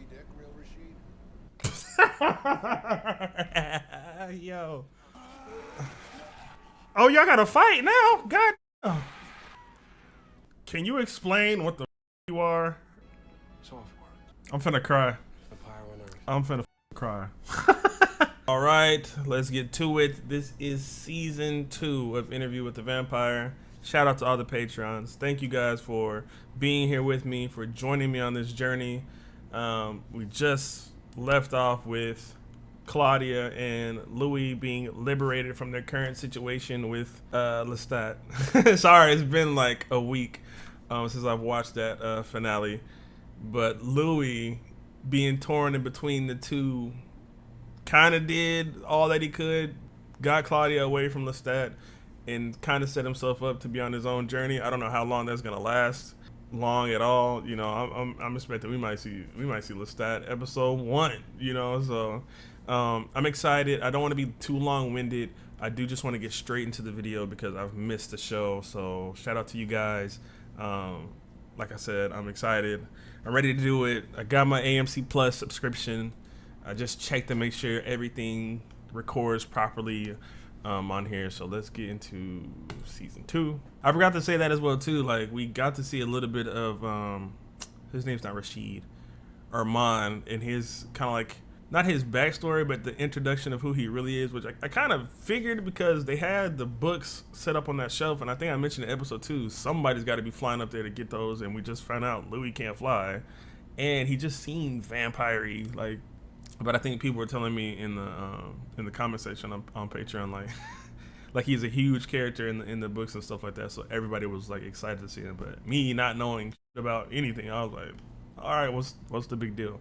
dick, real Rashid? Yo. Oh, y'all gotta fight now? God. Oh. Can you explain what the you are? Soft words. I'm finna cry. Empire on Earth. I'm finna cry. All right, let's get to it. This is season 2 of Interview with the Vampire. Shout out to all the Patreons. Thank you guys for being here with me, for joining me on this journey. We just left off with Claudia and Louis being liberated from their current situation with Lestat. Sorry, it's been like a week since I've watched that finale. But Louis being torn in between the two kind of did all that he could, got Claudia away from Lestat, and kind of set himself up to be on his own journey. I don't know how long that's gonna last, long at all. You know, I'm expecting we might see Lestat episode 1. You know, so I'm excited. I don't want to be too long-winded. I do just want to get straight into the video because I've missed the show. So shout out to you guys. Like I said, I'm excited. I'm ready to do it. I got my AMC Plus subscription. I just checked to make sure everything records properly on here. So let's get into season 2. I forgot to say that as well too. Like, we got to see a little bit of his name's not Rashid, Armand, and his kind of like, not his backstory, but the introduction of who he really is, which I kind of figured because they had the books set up on that shelf, and I think I mentioned in episode 2, somebody's got to be flying up there to get those, and we just found out Louis can't fly, and he just seemed vampire-y, like. But I think people were telling me in the comment section on Patreon, like like he's a huge character in the books and stuff like that. So everybody was like excited to see him. But me not knowing about anything, I was like, all right, what's the big deal?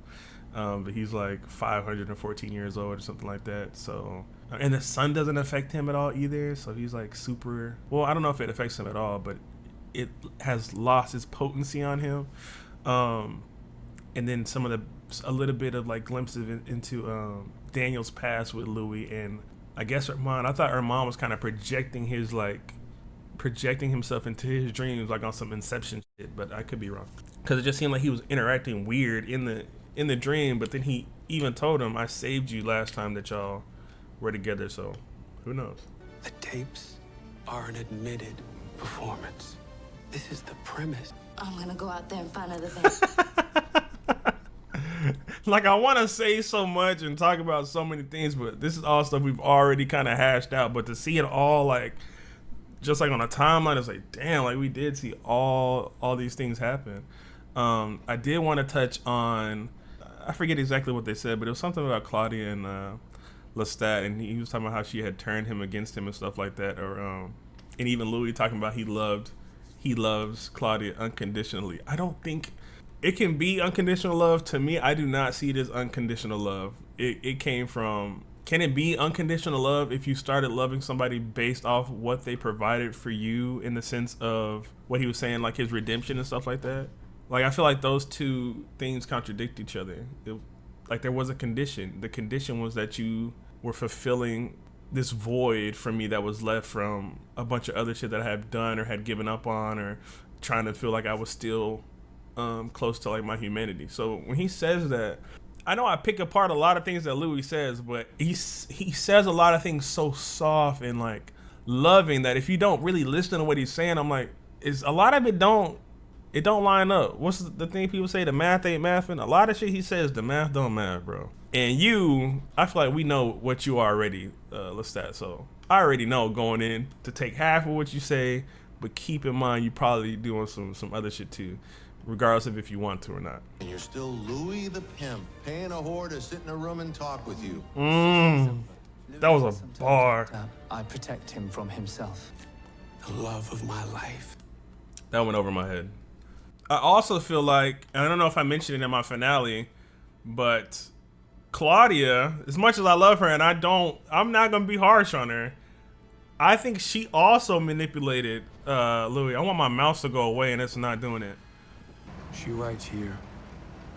But he's like 514 years old or something like that. So, and the sun doesn't affect him at all either. So he's like super. Well, I don't know if it affects him at all, but it has lost its potency on him. And then a little bit of like glimpses into Daniel's past with Louis, and I guess Armand. I thought Armand was kind of projecting himself into his dreams, like on some Inception shit, but I could be wrong because it just seemed like he was interacting weird in the dream. But then he even told him, "I saved you last time that y'all were together." So who knows? The tapes are an admitted performance. This is the premise. I'm gonna go out there and find other things. Like, I want to say so much and talk about so many things, but this is all stuff we've already kind of hashed out. But to see it all, like, just like on a timeline, it's like, damn, like we did see all these things happen. I did want to touch on, I forget exactly what they said, but it was something about Claudia and Lestat, and he was talking about how she had turned him against him and stuff like that, or and even Louis talking about he loves Claudia unconditionally. I don't think it can be unconditional love. To me, I do not see it as unconditional love. It came from, can it be unconditional love if you started loving somebody based off what they provided for you, in the sense of what he was saying, like his redemption and stuff like that? Like, I feel like those two things contradict each other. Like, there was a condition. The condition was that you were fulfilling this void for me that was left from a bunch of other shit that I had done or had given up on, or trying to feel like I was still close to like my humanity. So when he says that, I know I pick apart a lot of things that Louis says, but he says a lot of things so soft and like loving that if you don't really listen to what he's saying, I'm like, is a lot of it don't line up. What's the thing people say? The math ain't mathing. A lot of shit he says, the math don't math, bro. And I feel like we know what you are already, Lestat. So I already know going in to take half of what you say, but keep in mind you probably doing some other shit too, regardless of if you want to or not. And you're still Louis the pimp, paying a whore to sit in a room and talk with you. That was a bar. I protect him from himself. The love of my life. That went over my head. I also feel like, and I don't know if I mentioned it in my finale, but Claudia, as much as I love her, and I'm not gonna be harsh on her, I think she also manipulated Louis. I want my mouse to go away, and it's not doing it. She writes here,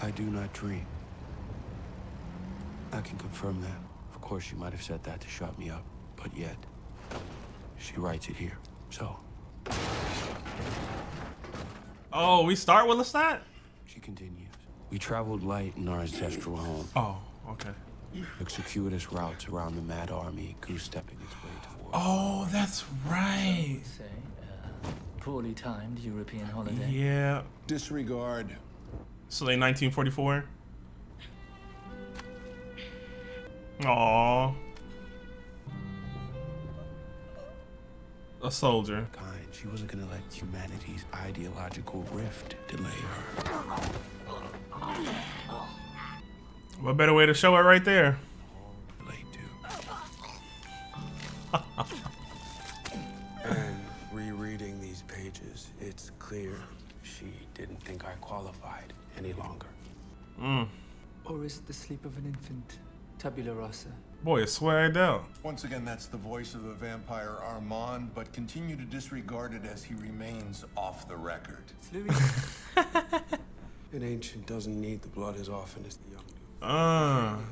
I do not dream. I can confirm that. Of course, she might have said that to shut me up, but yet, she writes it here, so. Oh, we start with Lestat? She continues. We traveled light in our ancestral home. Oh, okay. Took circuitous routes around the Mad Army, goose-stepping its way toward... Oh, that's right. Say, poorly timed European holiday. Yeah. Disregard. So they 1944. Aww. A soldier. Kind. She wasn't gonna let humanity's ideological rift delay her. What better way to show it right there? Late too. And rereading these pages, it's clear she didn't think I qualified any longer. Or is it the sleep of an infant? Tabula rasa. Boy, it's swagged out. Once again, that's the voice of the vampire Armand, but continue to disregard it as he remains off the record. It's Louis. An ancient doesn't need the blood as often as the young do.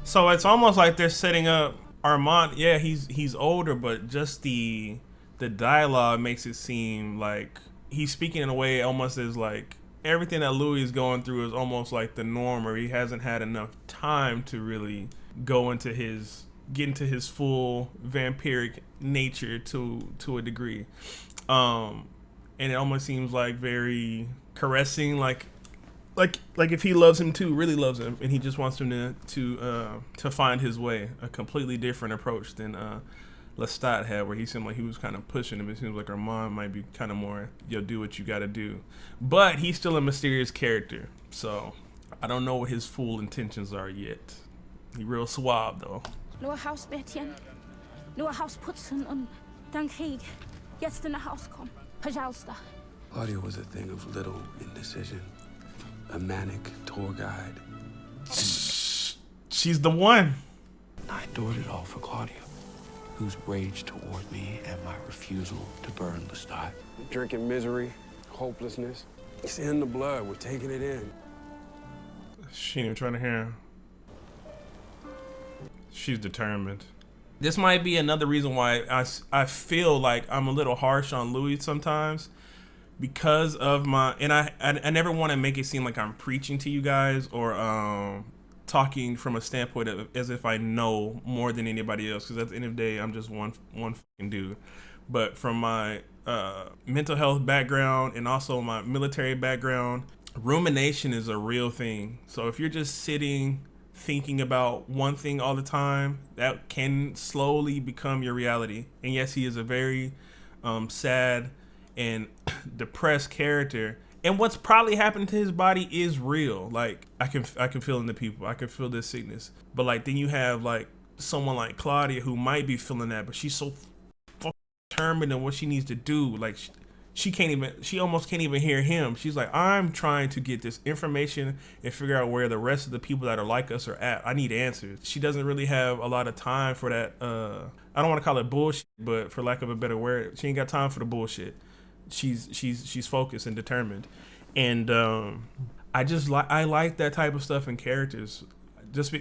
So it's almost like they're setting up Armand. Yeah, he's older, but just the dialogue makes it seem like he's speaking in a way almost as like everything that Louis is going through is almost like the norm, or he hasn't had enough time to really get into his full vampiric nature to a degree. And it almost seems like very caressing, like if he loves him too, really loves him, and he just wants him to find his way. A completely different approach than Lestat had, where he seemed like he was kind of pushing him. It seems like Armand might be kind of more, yo, do what you got to do. But he's still a mysterious character, so I don't know what his full intentions are yet. He real suave though. Nur Hausbettchen, nur Hausputzen und dann Krieg. Jetzt in das Haus kommen. Pожалуйста. Claudia was a thing of little indecision. A manic tour guide. She's the one. I adored it all for Claudia, whose rage toward me and my refusal to burn Lestat. Drinking misery, hopelessness. It's in the blood. We're taking it in. She ain't even trying to hear him. She's determined. This might be another reason why I feel like I'm a little harsh on Louis sometimes, because of my, and I never want to make it seem like I'm preaching to you guys or talking from a standpoint of as if I know more than anybody else, because at the end of the day I'm just one fucking dude. But from my mental health background and also my military background, rumination is a real thing. So if you're just sitting thinking about one thing all the time, that can slowly become your reality. And yes, he is a very sad and depressed character, and what's probably happened to his body is real. Like I can feel in the people, I can feel this sickness. But like then you have like someone like Claudia who might be feeling that, but she's so fucking determined in what she needs to do. Like she almost can't even hear him. She's like, I'm trying to get this information and figure out where the rest of the people that are like us are at. I need answers. She doesn't really have a lot of time for that. I don't want to call it bullshit, but for lack of a better word, she ain't got time for the bullshit. She's focused and determined, and I like that type of stuff in characters.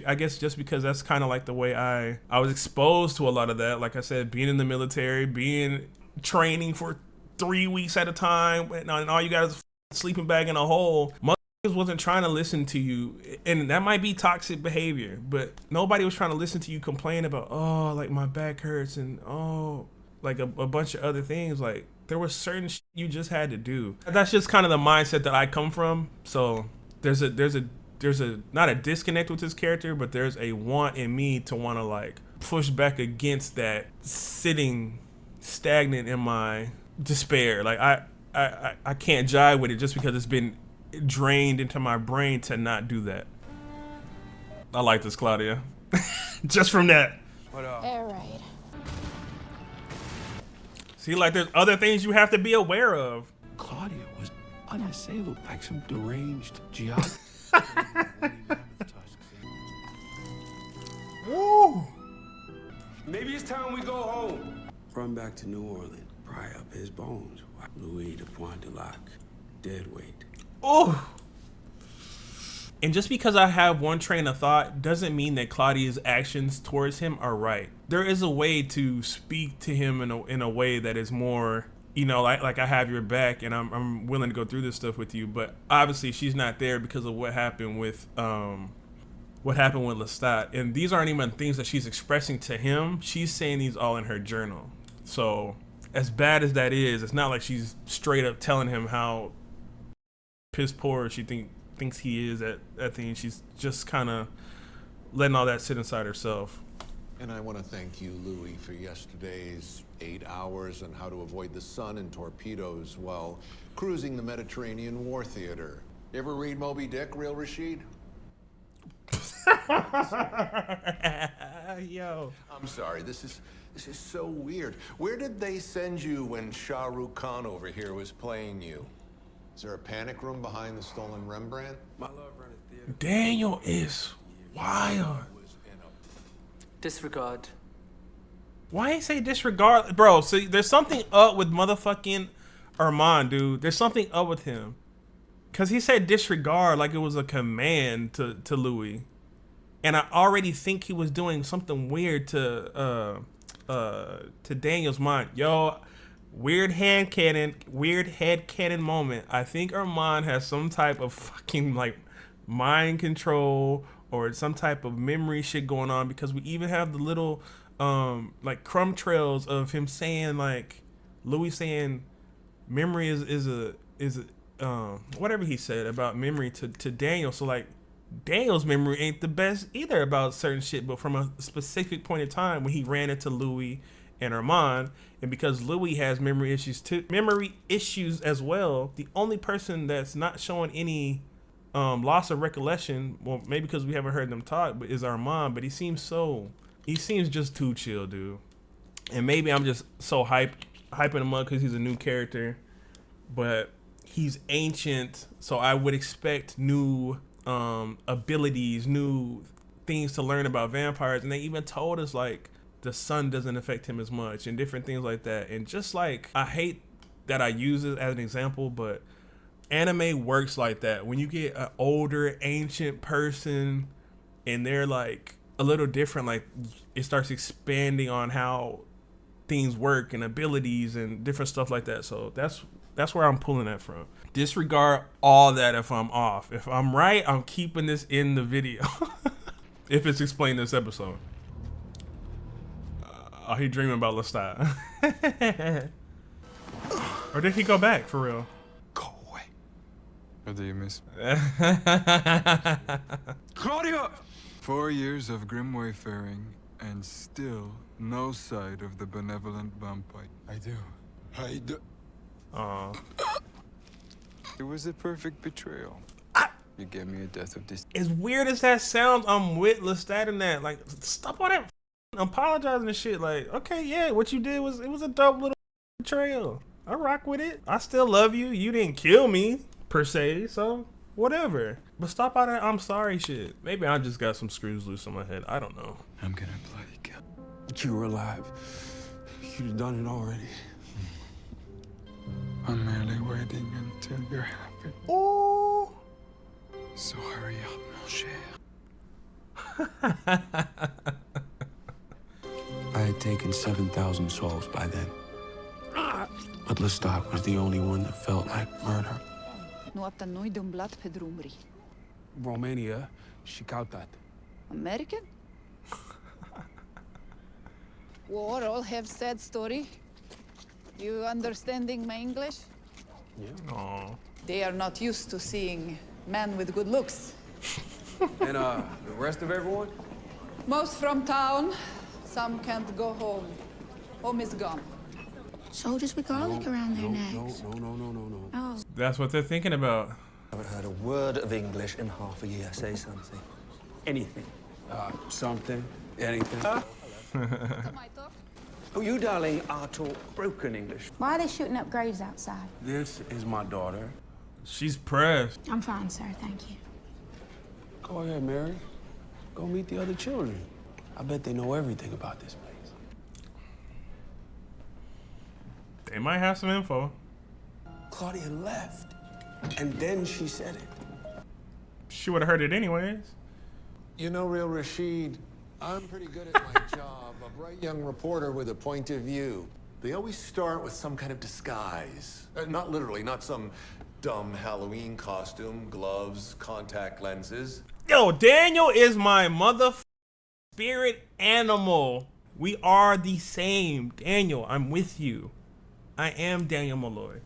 I guess just because that's kind of like the way I was exposed to a lot of that. Like I said, being in the military, being training for 3 weeks at a time, and all you got is a sleeping bag in a hole. Motherfuckers wasn't trying to listen to you, and that might be toxic behavior, but nobody was trying to listen to you complain about, oh, like my back hurts, and oh, like a bunch of other things. Like there was certain shit you just had to do. That's just kind of the mindset that I come from. So there's a not a disconnect with this character, but there's a want in me to want to like push back against that sitting stagnant in my despair. Like I can't jive with it just because it's been drained into my brain to not do that. I like this, Claudia. Just from that. What up? All right. See, like there's other things you have to be aware of. Claudia was unassailable, like some deranged geographer. Woo! Maybe it's time we go home. Run back to New Orleans, pry up his bones. Louis de Pointe de Lac, dead weight. Oh! And just because I have one train of thought doesn't mean that Claudia's actions towards him are right. There is a way to speak to him in a way that is more you know, like I have your back and I'm willing to go through this stuff with you. But obviously she's not there because of what happened with Lestat. And these aren't even things that she's expressing to him. She's saying these all in her journal. So as bad as that is, it's not like she's straight up telling him how piss poor she thinks he is at things. She's just kind of letting all that sit inside herself. And I want to thank you, Louis, for yesterday's 8 hours on how to avoid the sun and torpedoes while cruising the Mediterranean War Theater. You ever read Moby Dick, Real Rashid? Yo. I'm sorry, this is so weird. Where did they send you when Shah Rukh Khan over here was playing you? Is there a panic room behind the stolen Rembrandt? My love run a theater. Daniel is wild. Disregard. Why ain't say disregard, bro? See, there's something up with motherfucking Armand, dude. There's something up with him, cause he said disregard like it was a command to Louis, and I already think he was doing something weird to Daniel's mind. Yo, weird head canon moment. I think Armand has some type of fucking like mind control or some type of memory shit going on, because we even have the little like crumb trails of him saying, like Louis saying memory is a whatever he said about memory to Daniel. So like Daniel's memory ain't the best either about certain shit, but from a specific point in time when he ran into Louis and Armand, and because Louis has memory issues as well, the only person that's not showing any loss of recollection, well, maybe because we haven't heard them talk, but is Armand. But he seems just too chill, dude. And maybe I'm just so hyping him up because he's a new character, but he's ancient, so I would expect new abilities, new things to learn about vampires. And they even told us like the sun doesn't affect him as much and different things like that. And just like, I hate that I use it as an example, but anime works like that. When you get an older ancient person and they're like a little different, like it starts expanding on how things work and abilities and different stuff like that. So that's where I'm pulling that from. Disregard all that if I'm off. If I'm right, I'm keeping this in the video. If it's explained in this episode. Are he dreaming about Lestat? Or did he go back for real? Go away. Or do you miss me? Claudia! 4 years of grim wayfaring, and still no sight of the benevolent vampire. I do. Aw. It was a perfect betrayal. You gave me a death of this. As weird as that sounds, I'm with Lestat in that. Like, stop all that apologizing and shit. Like, okay, yeah, what you did was a dope little betrayal. I rock with it. I still love you. You didn't kill me per se, so whatever. But stop all that I'm sorry shit. Maybe I just got some screws loose in my head. I don't know. I'm gonna bloody kill. You were alive. You'd have done it already. I'm merely waiting until you're happy. Ooh. So hurry up, mon cher. I had taken 7,000 souls by then. But Lestat was the only one that felt like murder. Nu heb dat nooit een blad pedrumri. Romania, Shikautat. American? War all have sad story. You understanding my English? Aw. They are not used to seeing men with good looks. And the rest of everyone? Most from town. Some can't go home. Home is gone. Soldiers with garlic around their necks. No. Oh. That's what they're thinking about. I haven't heard a word of English in half a year. Say something. Anything. Something, anything. Oh, you, darling, are taught broken English. Why are they shooting up graves outside? This is my daughter. She's pressed. I'm fine, sir. Thank you. Go ahead, Mary. Go meet the other children. I bet they know everything about this place. They might have some info. Claudia left, and then she said it. She would have heard it anyways. You know, Real Rashid, I'm pretty good at my job. A bright young reporter with a point of view. They always start with some kind of disguise. Not literally, not some dumb Halloween costume, gloves, contact lenses. Yo, Daniel is my mother spirit animal. We are the same. Daniel, I'm with you. I am Daniel Malloy.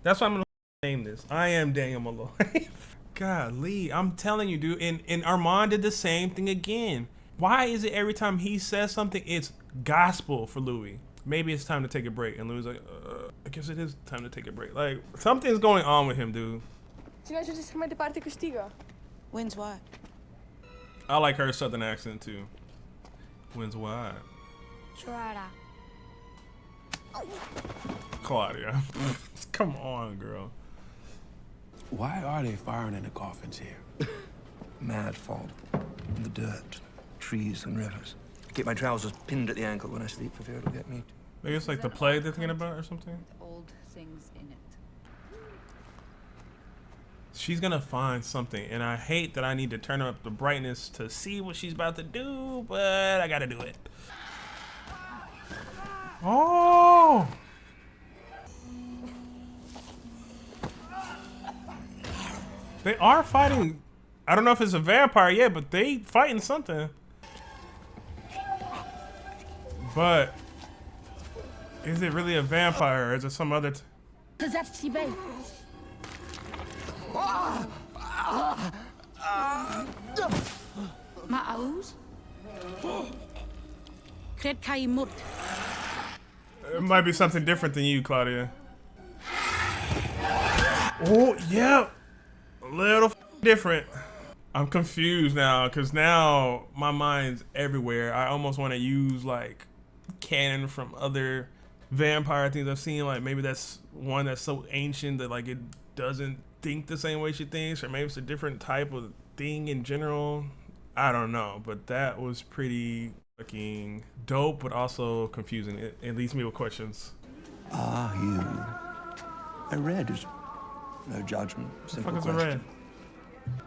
That's why I'm gonna name this. I am Daniel Malloy. Golly, I'm telling you, dude. And Armand did the same thing again. Why is it every time he says something, it's gospel for Louis? Maybe it's time to take a break. And Louis like, I guess it is time to take a break. Like, something's going on with him, dude. When's what? I like her southern accent, too. When's what? Claudia. Come on, girl. Why are they firing in the coffins here? Mad fog. The dirt, trees and rivers. I keep my trousers pinned at the ankle when I sleep for fear it'll get me. Maybe it's like the play they're thinking about or something? Old things in it. She's gonna find something, and I hate that I need to turn up the brightness to see what she's about to do, but I gotta do it. Oh! They are fighting. I don't know if it's a vampire yet, but they fighting something. But is it really a vampire, or is it some other? It might be something different than you, Claudia. Oh, yeah. A little different. I'm confused now, because now my mind's everywhere. I almost want to use, like, canon from other vampire things I've seen. Like, maybe that's one that's so ancient that, like, it doesn't think the same way she thinks, or maybe it's a different type of thing in general. I don't know, but that was pretty fucking dope, but also confusing. It leaves me with questions. Are you a red? No judgment. Simple What the fuck is a question. red?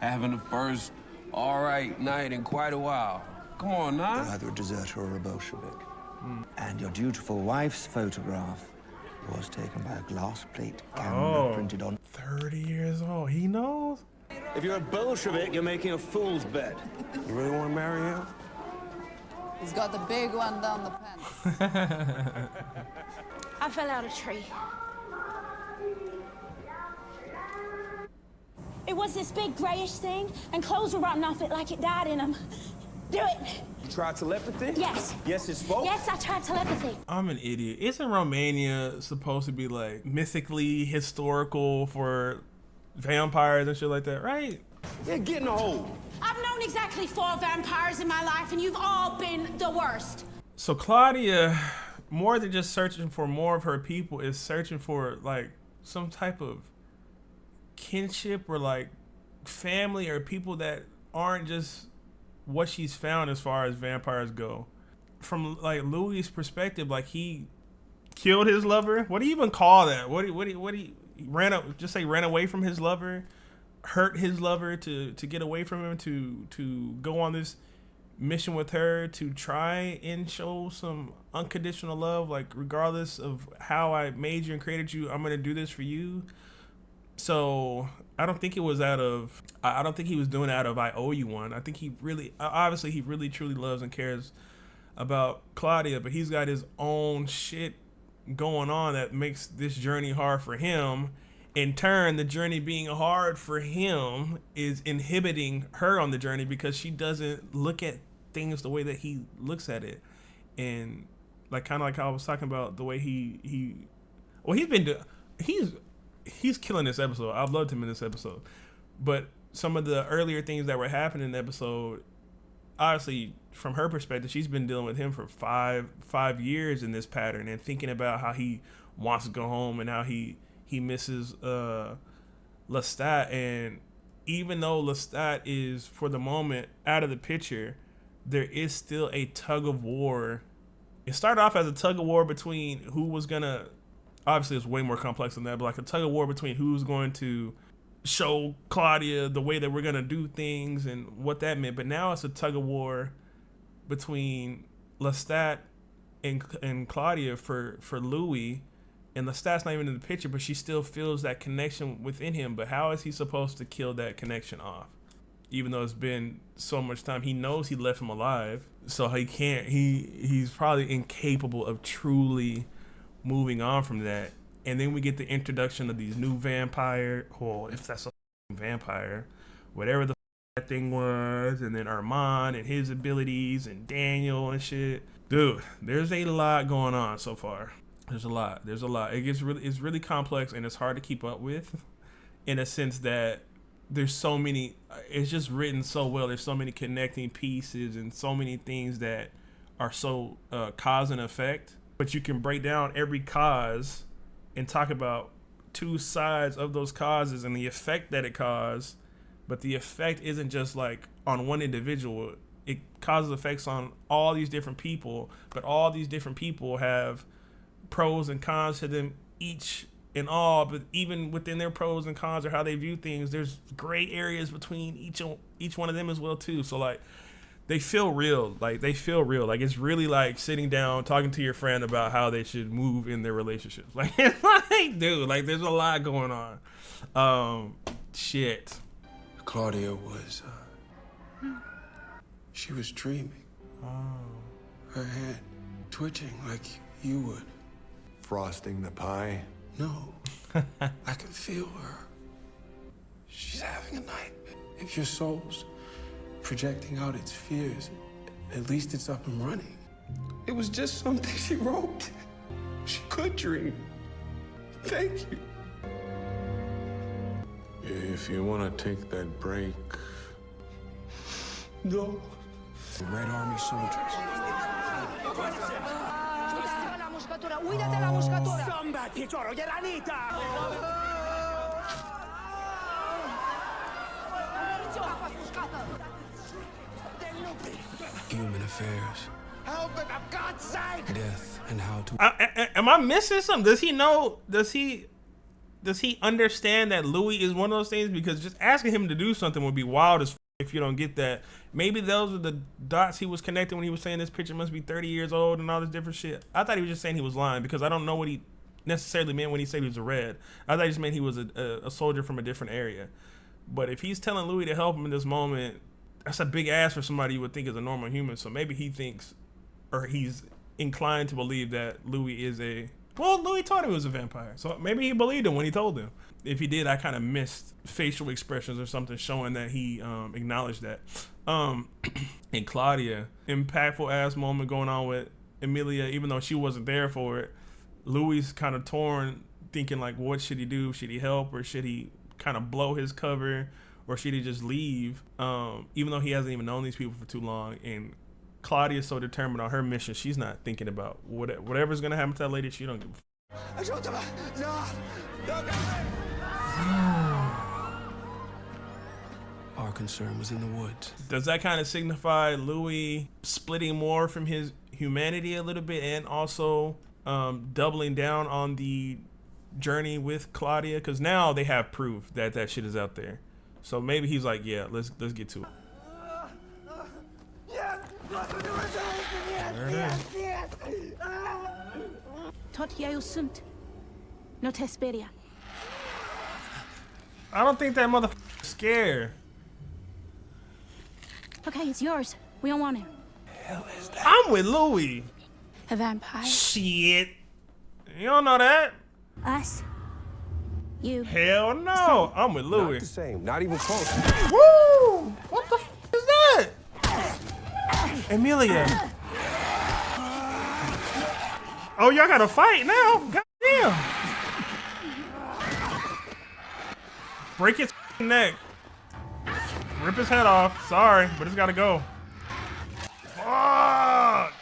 Having the first all right night in quite a while. Come on, You're now. either a deserter or a Bolshevik. And your dutiful wife's photograph was taken by a glass plate camera printed on. 30 years old. He knows? If you're a Bolshevik, you're making a fool's bed. You really want to marry him? He's got the big one down the pants. I fell out of a tree. It was this big grayish thing, and clothes were rotten off it like it died in them. Do it. You tried telepathy? Yes. Yes, it spoke? Yes, I tried telepathy. I'm an idiot. Isn't Romania supposed to be like mythically historical for vampires and shit like that, right? Yeah, get in the hole. I've known exactly 4 vampires in my life, and you've all been the worst. So Claudia, more than just searching for more of her people, is searching for like some type of kinship or like family or people that aren't just what she's found as far as vampires go. From like Louis' perspective, like he killed his lover. What do you even call that? What do you ran up? Just say ran away from his lover, hurt his lover to get away from him, to go on this mission with her to try and show some unconditional love. Like regardless of how I made you and created you, I'm gonna do this for you. So I don't think it was out of, I don't think he was doing it out of I owe you one. I think he really, obviously he really truly loves and cares about Claudia, but he's got his own shit going on that makes this journey hard for him. In turn, the journey being hard for him is inhibiting her on the journey because she doesn't look at things the way that he looks at it. And like kind of like how I was talking about the way he's killing this episode. I've loved him in this episode. But some of the earlier things that were happening in the episode, obviously from her perspective, she's been dealing with him for five years in this pattern and thinking about how he wants to go home and how he misses Lestat. And even though Lestat is for the moment out of the picture, there is still a tug of war. It started off as a tug of war between who was gonna, obviously it's way more complex than that, but like a tug of war between who's going to show Claudia the way that we're gonna do things and what that meant. But now it's a tug of war between Lestat in Claudia for Louis, and Lestat's not even in the picture, but she still feels that connection within him. But how is he supposed to kill that connection off? Even though it's been so much time, he knows he left him alive, so he can't. He's probably incapable of truly moving on from that. And then we get the introduction of these new vampire, or if that's a vampire, whatever the that thing was, and then Armand and his abilities, and Daniel and shit. Dude, there's a lot going on so far. There's a lot. It's really complex, and it's hard to keep up with, in a sense that there's so many. It's just written so well. There's so many connecting pieces and so many things that are so cause and effect. But you can break down every cause and talk about two sides of those causes and the effect that it caused. But the effect isn't just like on one individual. It causes effects on all these different people, but all these different people have pros and cons to them each in all. But even within their pros and cons or how they view things, there's gray areas between each one of them as well too. So like they feel real. Like it's really like sitting down talking to your friend about how they should move in their relationships. Like it's like, dude, like there's a lot going on. Shit. Claudia was, she was dreaming. Oh. Her head twitching like you would. Frosting the pie? No, I can feel her. She's having a nightmare. If your soul's projecting out its fears, at least it's up and running. It was just something she wrote. She could dream. Thank you. If you want to take that break... No. Red Army soldiers. Human affairs. Help it, for God's sake! Death and how to... Am I missing something? Does he know? Does he understand that Louis is one of those things? Because just asking him to do something would be wild as if you don't get that. Maybe those are the dots he was connecting when he was saying this picture must be 30 years old and all this different shit. I thought he was just saying he was lying, because I don't know what he necessarily meant when he said he was a red. I thought he just meant he was a soldier from a different area. But if he's telling Louis to help him in this moment, that's a big ask for somebody you would think is a normal human. So maybe he thinks, or he's inclined to believe that Louis is a... Well, Louis told him he was a vampire, so maybe he believed him when he told him. If he did, I kind of missed facial expressions or something showing that he acknowledged that. And Claudia, impactful ass moment going on with Emilia, even though she wasn't there for it. Louis kind of torn, thinking like, what should he do? Should he help, or should he kind of blow his cover, or should he just leave? Even though he hasn't even known these people for too long. And Claudia's so determined on her mission, she's not thinking about whatever's gonna happen to that lady. She don't give a Our concern was in the woods. Does that kind of signify Louis splitting more from his humanity a little bit, and also doubling down on the journey with Claudia? Because now they have proof that that shit is out there. So maybe he's like, yeah, let's get to it. Tot jag är sunt. Not Hesperia. I don't think that motherfucker's scared. Okay, it's yours. We don't want him. Hell is that? I'm with Louis. A vampire. Shit. You don't know that? Us. You. Hell no. I'm with Louis. Not the same. Not even close. Woo! What the is that? Emilia. Oh, y'all gotta fight now. Goddamn. Break his neck. Rip his head off. Sorry, but it's gotta go. Fuck!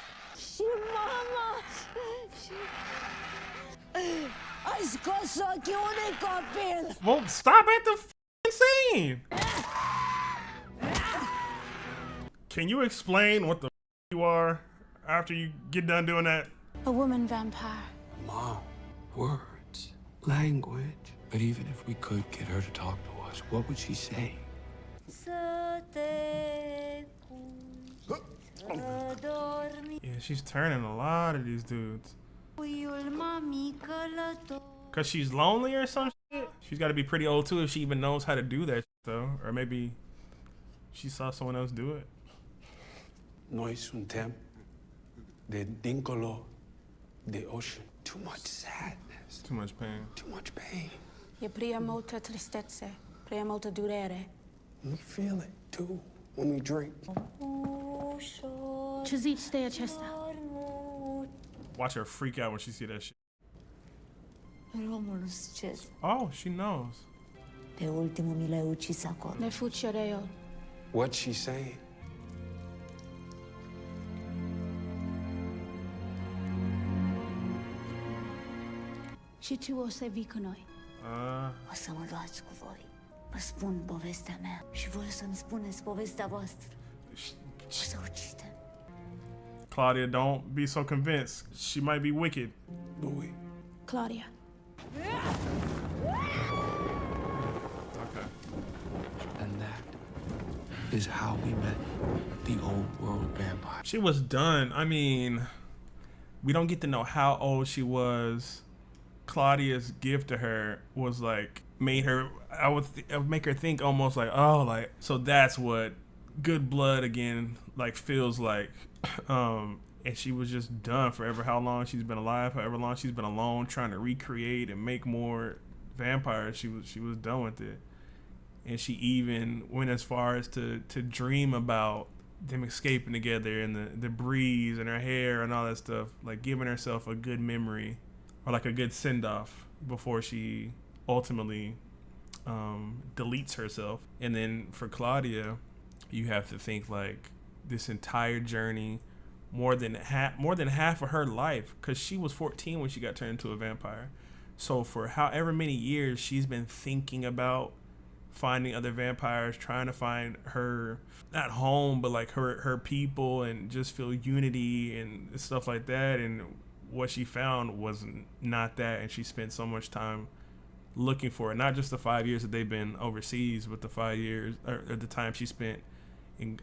Well, stop at the scene. Can you explain what the you are after you get done doing that? A woman vampire. Mom, words, language. But even if we could get her to talk to us, what would she say? Yeah. she's turning a lot of these dudes. Cause she's lonely or some shit. She's got to be pretty old too if she even knows how to do that though. Or maybe she saw someone else do it. No es un tem de dincolo the ocean. Too much sadness. Too much pain. Too much pain. E prea molta tristezza, prea molta durere. We feel it too when we drink. Ce zici de acesta? Watch her freak out when she see that shit. Romulus Ches. Oh, she knows. De ultimul mi l-ai ucis acolo. Ne fuccereo. What's she saying? Și tu o să vii cu noi. O să mă luați cu voi. Vă spun povestea mea și voi să-mi spuneți povestea voastră. O să ucidem. Claudia, don't be so convinced. She might be wicked. Louis. Claudia. Okay. And that is how we met the old world vampire. She was done. I mean, we don't get to know how old she was. Claudia's gift to her was like made her. I would make her think almost like, oh, like so that's what good blood again like feels like. And she was just done forever. How long she's been alive, however long she's been alone, trying to recreate and make more vampires. She was done with it, and she even went as far as to dream about them escaping together and the breeze and her hair and all that stuff, like giving herself a good memory or like a good send off before she ultimately deletes herself. And then for Claudia, you have to think like this entire journey, more than half of her life, because she was 14 when she got turned into a vampire. So for however many years she's been thinking about finding other vampires, trying to find her, not home, but like her people, and just feel unity and stuff like that. And what she found was not that, and she spent so much time looking for it. Not just the 5 years that they've been overseas, but the 5 years or the time she spent in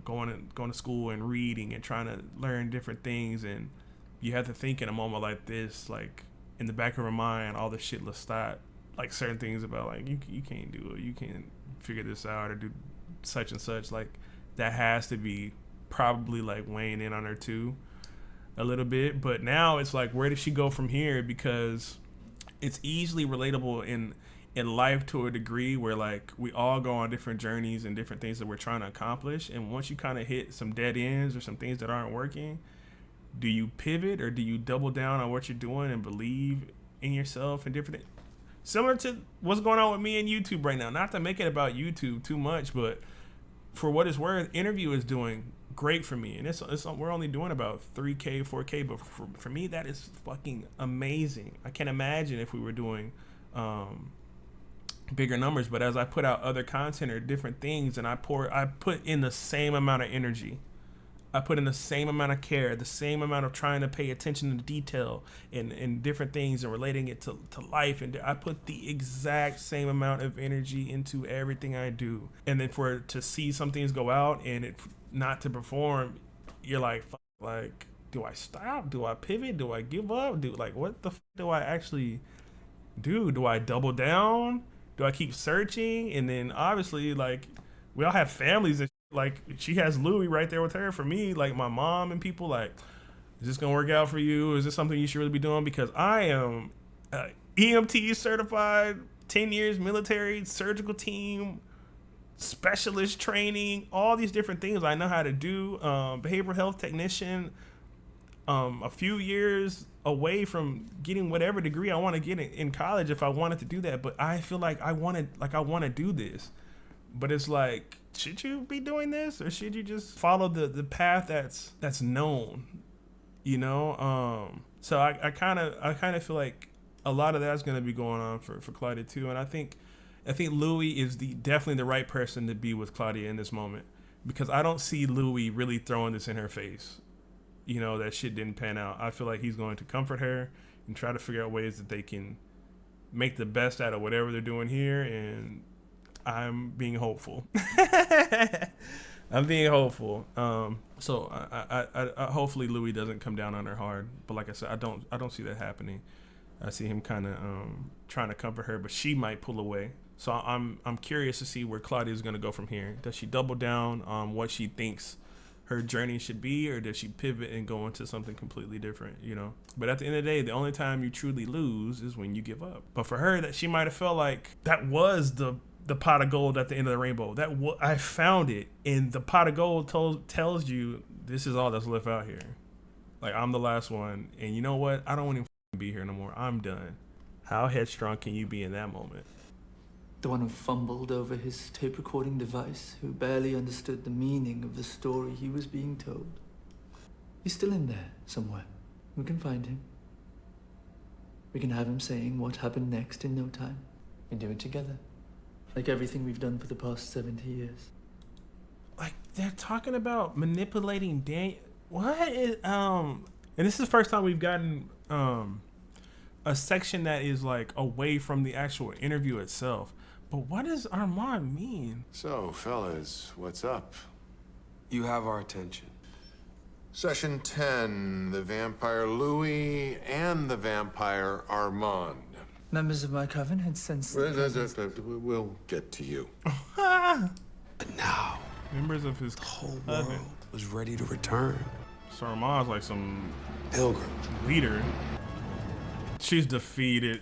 going to school and reading and trying to learn different things. And you have to think in a moment like this, like in the back of her mind, all the shit Lestat, like certain things about like you can't do it, you can't figure this out or do such and such. Like that has to be probably like weighing in on her too a little bit. But now it's like, where does she go from here? Because it's easily relatable in life to a degree where like we all go on different journeys and different things that we're trying to accomplish. And once you kind of hit some dead ends or some things that aren't working, do you pivot or do you double down on what you're doing and believe in yourself and different things? Similar to what's going on with me and YouTube right now. Not to make it about YouTube too much, but for what it's worth, Interview is doing great for me. And it's we're only doing about 3K, 4K, but for me, that is fucking amazing. I can't imagine if we were doing bigger numbers. But as I put out other content or different things, and I put in the same amount of energy, I put in the same amount of care, the same amount of trying to pay attention to detail and different things and relating it to life. And I put the exact same amount of energy into everything I do. And then for it to see some things go out and it not to perform, you're like, fuck, like, do I stop? Do I pivot? Do I give up? What the fuck do I actually do? Do I double down? Do I keep searching? And then obviously, like, we all have families and like she has Louis right there with her. For me, like my mom and people, like, is this gonna work out for you? Is this something you should really be doing? Because I am EMT certified, 10 years military, surgical team, specialist training, all these different things I know how to do. Behavioral health technician, a few years away from getting whatever degree I want to get in college if I wanted to do that. But I feel like I want to do this. But it's like, should you be doing this, or should you just follow the path that's known, you know? So I kind of feel like a lot of that's going to be going on for Claudia too. And I think Louis is definitely the right person to be with Claudia in this moment, because I don't see Louis really throwing this in her face, you know, that shit didn't pan out. I feel like he's going to comfort her and try to figure out ways that they can make the best out of whatever they're doing here. And I'm being hopeful. I'm being hopeful. So I hopefully Louis doesn't come down on her hard. But like I said, I don't see that happening. I see him kind of trying to comfort her, but she might pull away. So I'm curious to see where Claudia is going to go from here. Does she double down on what she thinks her journey should be, or does she pivot and go into something completely different? You know. But at the end of the day, the only time you truly lose is when you give up. But for her, that she might have felt like that was the pot of gold at the end of the rainbow. I found it, and the pot of gold tells you this is all that's left out here. Like, I'm the last one, and you know what? I don't want to be here no more. I'm done. How headstrong can you be in that moment? The one who fumbled over his tape recording device, who barely understood the meaning of the story he was being told. He's still in there somewhere. We can find him. We can have him saying what happened next in no time. We do it together. Like everything we've done for the past 70 years. Like, they're talking about manipulating Daniel. What is, and this is the first time we've gotten a section that is like away from the actual interview itself. But what does Armand mean? So, fellas, what's up? You have our attention. Session 10, the vampire Louis and the vampire Armand. Members of my coven had sensed the We'll get to you. But now, Members of his the whole coven. world was ready to return. So Armand's like some Pilgrim. leader. She's defeated.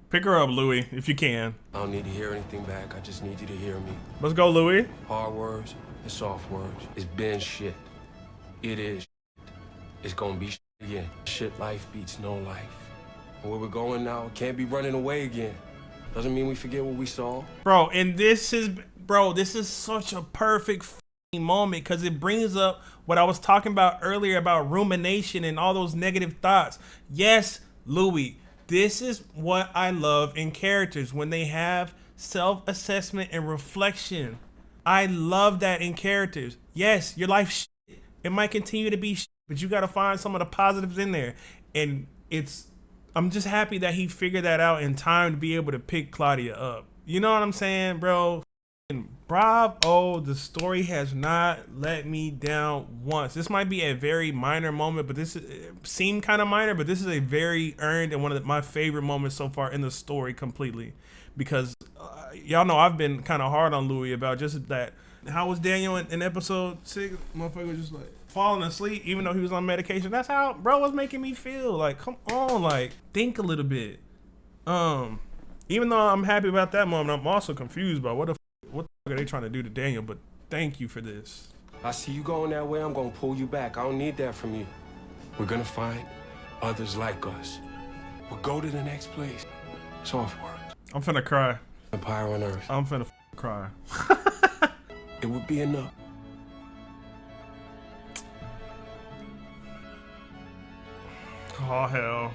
Pick her up, Louis, if you can. I don't need to hear anything back. I just need you to hear me. Let's go, Louis. Hard words and soft words. It's been shit. It is shit. It's gonna be shit again. Shit life beats no life. And where we're going now, can't be running away again. Doesn't mean we forget what we saw. Bro, and this is such a perfect moment because it brings up what I was talking about earlier about rumination and all those negative thoughts. Yes, Louis, this is what I love in characters when they have self-assessment and reflection. I love that in characters. Yes, your life shit. It might continue to be shit, but you got to find some of the positives in there. And I'm just happy that he figured that out in time to be able to pick Claudia up. You know what I'm saying, bro? Bravo, the story has not let me down once. This might be a very minor moment, but this seemed kind of minor, but this is a very earned and one of my favorite moments so far in the story completely. Because y'all know I've been kind of hard on Louis about just that. How was Daniel in episode 6? Motherfucker was just like falling asleep even though he was on medication. That's how bro was making me feel. Like, come on, like, think a little bit. Even though I'm happy about that moment, I'm also confused by what the fuck are they trying to do to Daniel. But thank you for this. I see you going that way, I'm gonna pull you back. I don't need that from you. We're gonna find others like us. We'll go to the next place. Soft words. I'm finna cry. Empire on Earth. I'm finna cry. It would be enough. Oh, hell.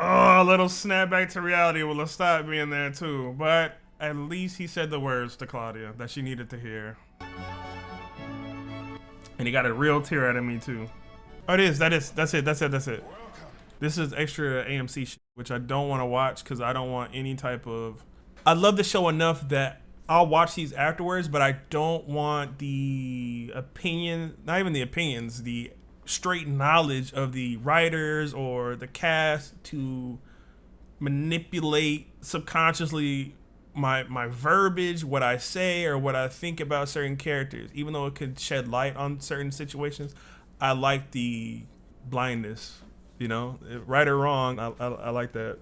Oh, a little snap back to reality will have stopped being there too. But at least he said the words to Claudia that she needed to hear. And he got a real tear out of me too. Oh, that's it. This is extra AMC shit, which I don't want to watch because I don't want any type of... I love the show enough that I'll watch these afterwards, but I don't want the opinion, not even the opinions, the straight knowledge of the writers or the cast to manipulate subconsciously my verbiage, what I say or what I think about certain characters. Even though it could shed light on certain situations, I like the blindness, you know, right or wrong. I like that.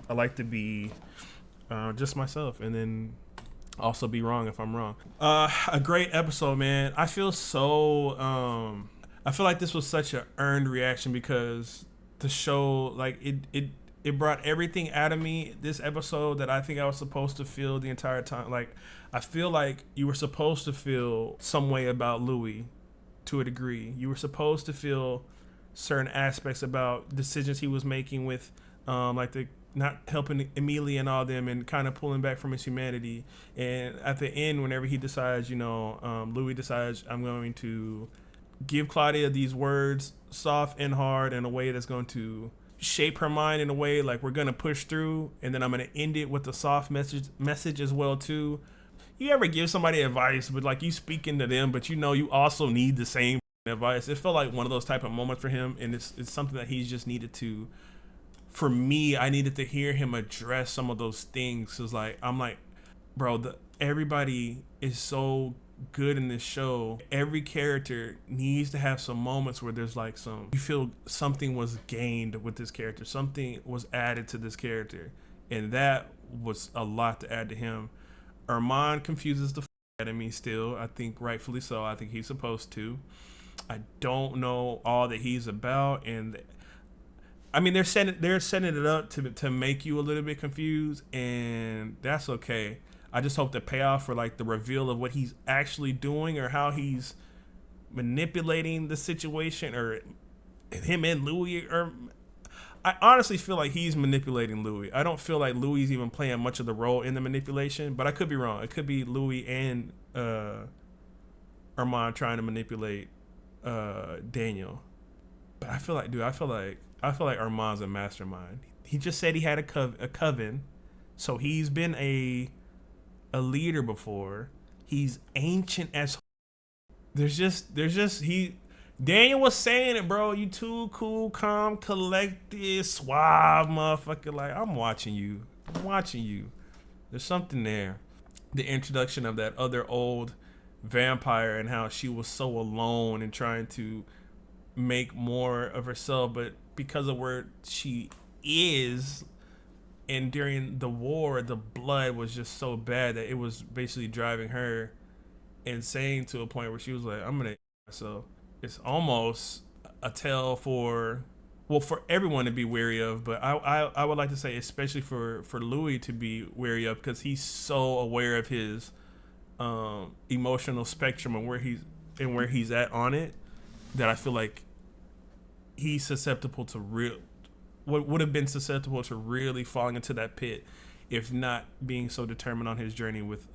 I like to be just myself and then also be wrong if I'm wrong. A great episode, man. I feel so I feel like this was such an earned reaction because the show, like, it brought everything out of me this episode that I think I was supposed to feel the entire time. Like, I feel like you were supposed to feel some way about Louis to a degree. You were supposed to feel certain aspects about decisions he was making with like the not helping Emilia and all them and kind of pulling back from his humanity. And at the end, whenever he decides, you know, Louis decides, I'm going to give Claudia these words, soft and hard, in a way that's going to shape her mind in a way like we're going to push through. And then I'm going to end it with a soft message as well too. you ever give somebody advice, but like you speaking to them, but you know you also need the same advice. It felt like one of those type of moments for him, and it's something that he's just needed to. For me, I needed to hear him address some of those things. Cause like I'm like, bro, everybody is so good in this show. Every character needs to have some moments where there's like you feel something was gained with this character, something was added to this character, and that was a lot to add to him. Armand confuses the out of me still. I think rightfully so. I think he's supposed to. I don't know all that he's about, and I mean they're setting it up to make you a little bit confused, and that's okay. I just hope the payoff for like the reveal of what he's actually doing or how he's manipulating the situation, or him and Louis, or I honestly feel like he's manipulating Louis. I don't feel like Louis is even playing much of the role in the manipulation, but I could be wrong. It could be Louis and Armand trying to manipulate Daniel. But I feel like Armand's a mastermind. He just said he had a coven, so he's been a leader before. He's ancient as Daniel was saying it, bro. You too cool, calm, collected, suave motherfucker. Like, I'm watching you. There's something there. The introduction of that other old vampire and how she was so alone and trying to make more of herself, but because of where she is, and during the war, the blood was just so bad that it was basically driving her insane to a point where she was like, I'm gonna myself. It's almost a tale for everyone to be wary of, but I would like to say especially for Louis to be wary of, because he's so aware of his emotional spectrum and where he's at on it, that I feel like he's susceptible to what would have been susceptible to really falling into that pit if not being so determined on his journey with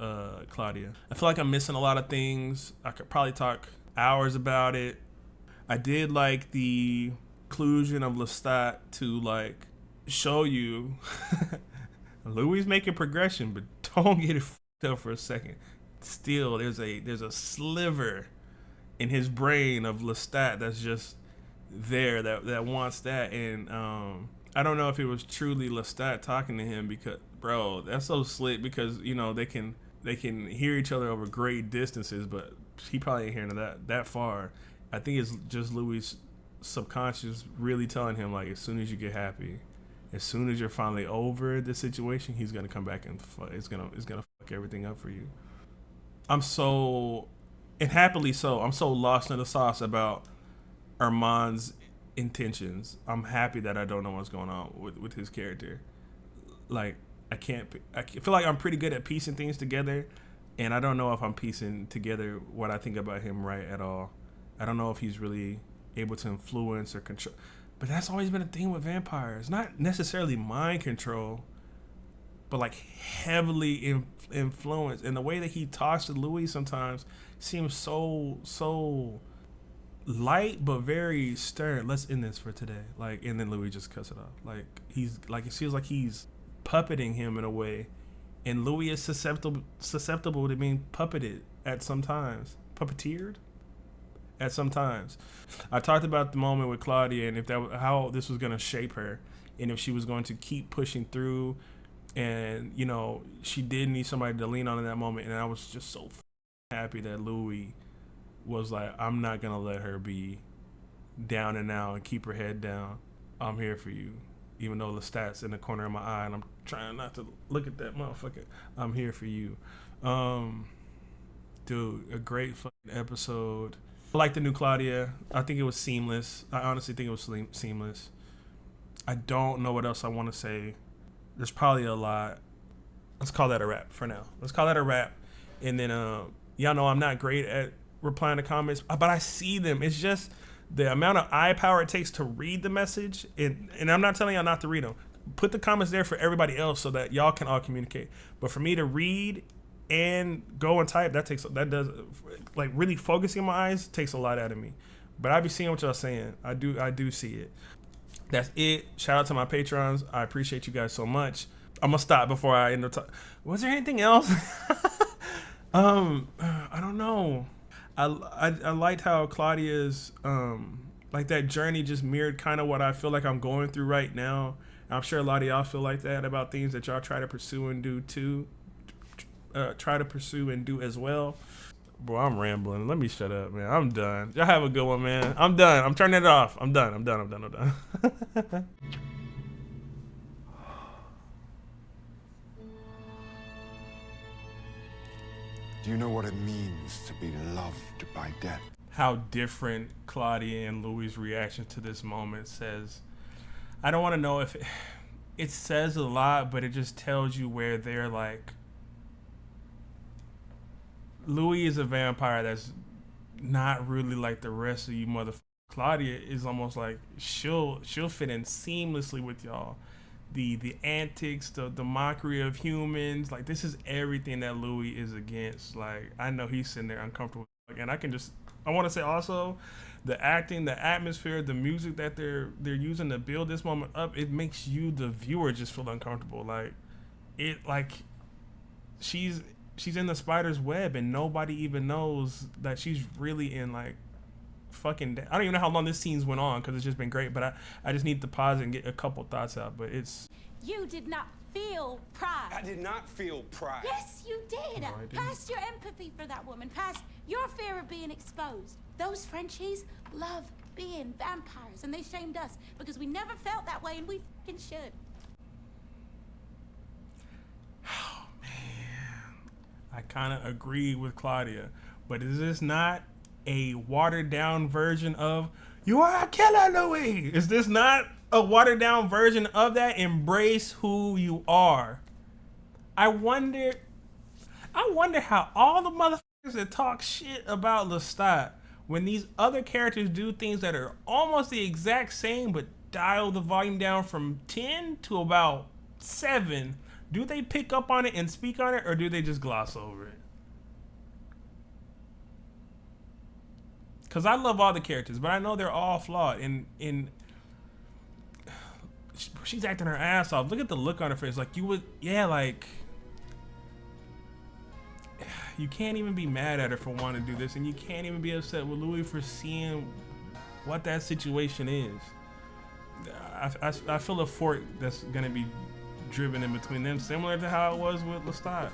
Claudia. I feel like I'm missing a lot of things. I could probably talk hours about it. I did like the inclusion of Lestat to like show you Louis making progression, but don't get it f***ed up for a second. Still, there's a sliver in his brain of Lestat that's just there that wants that, and I don't know if it was truly Lestat talking to him, because bro, that's so slick, because you know they can hear each other over great distances, but he probably ain't hearing that far. I think it's just Louis' subconscious really telling him, like, as soon as you get happy, as soon as you're finally over the situation, he's gonna come back and it's gonna fuck everything up for you. I'm so lost in the sauce about Armand's intentions. I'm happy that I don't know what's going on with his character. Like, I feel like I'm pretty good at piecing things together, and I don't know if I'm piecing together what I think about him right at all. I don't know if he's really able to influence or control. But that's always been a thing with vampires. Not necessarily mind control, but like heavily influenced. And the way that he talks to Louis sometimes seems so light but very stern. Let's end this for today. Like, and then Louis just cuts it off. Like, he's like, it feels like he's puppeting him in a way, and Louis is susceptible to being puppeted at some times, puppeteered at some times. I talked about the moment with Claudia, and how this was going to shape her, and if she was going to keep pushing through, and you know, she did need somebody to lean on in that moment. And I was just so happy that Louis was like, I'm not gonna let her be down and out and keep her head down. I'm here for you, even though Lestat's in the corner of my eye and I'm trying not to look at that motherfucker. I'm here for you. Dude, a great fucking episode. I like the new Claudia. I think it was seamless. I honestly think it was seamless. I don't know what else I want to say. There's probably a lot. Let's call that a wrap for now. And then y'all know I'm not great at replying to comments, but I see them. It's just the amount of eye power it takes to read the message, and I'm not telling y'all not to read them. Put the comments there for everybody else so that y'all can all communicate. But for me to read and go and type, that does like really focusing my eyes takes a lot out of me. But I be seeing what y'all saying. I do see it. That's it. Shout out to my patrons. I appreciate you guys so much. I'm gonna stop before I end up talking. Was there anything else? I don't know. I liked how Claudia's like that journey just mirrored kind of what I feel like I'm going through right now. I'm sure a lot of y'all feel like that about things that y'all try to pursue and do too. Try to pursue and do as well. Bro, I'm rambling. Let me shut up, man. I'm done. Y'all have a good one, man. I'm done. I'm turning it off. I'm done. Do you know what it means to be loved by death? How different Claudia and Louis' reaction to this moment says. I don't want to know if it says a lot, but it just tells you where they're like. Louis is a vampire that's not really like the rest of you motherfuckers. Claudia is almost like she'll fit in seamlessly with y'all. The antics, the mockery of humans, like this is everything that Louis is against. Like I know he's sitting there uncomfortable, and I want to say also, the acting, the atmosphere, the music that they're using to build this moment up, it makes you the viewer just feel uncomfortable. She's in the spider's web and nobody even knows that she's really in like fucking I don't even know how long this scene's went on because it's just been great, but I just need to pause and get a couple thoughts out. But it's You did not feel pride. I did not feel pride. Yes, you did. No, I didn't. Past your empathy for that woman, past your fear of being exposed. Those Frenchies love being vampires, and they shamed us because we never felt that way, and we fucking should. Oh man, I kind of agree with Claudia, but is this not a watered down version of "You are a killer, Louis"? Is this not a watered down version of that? Embrace who you are. I wonder how all the motherfuckers that talk shit about Lestat, when these other characters do things that are almost the exact same but dial the volume down from 10 to about 7, do they pick up on it and speak on it, or do they just gloss over it? Because I love all the characters, but I know they're all flawed. And she's acting her ass off. Look at the look on her face. Like, you would, yeah, like, you can't even be mad at her for wanting to do this, and you can't even be upset with Louis for seeing what that situation is. I feel a fork that's going to be driven in between them, similar to how it was with Lestat.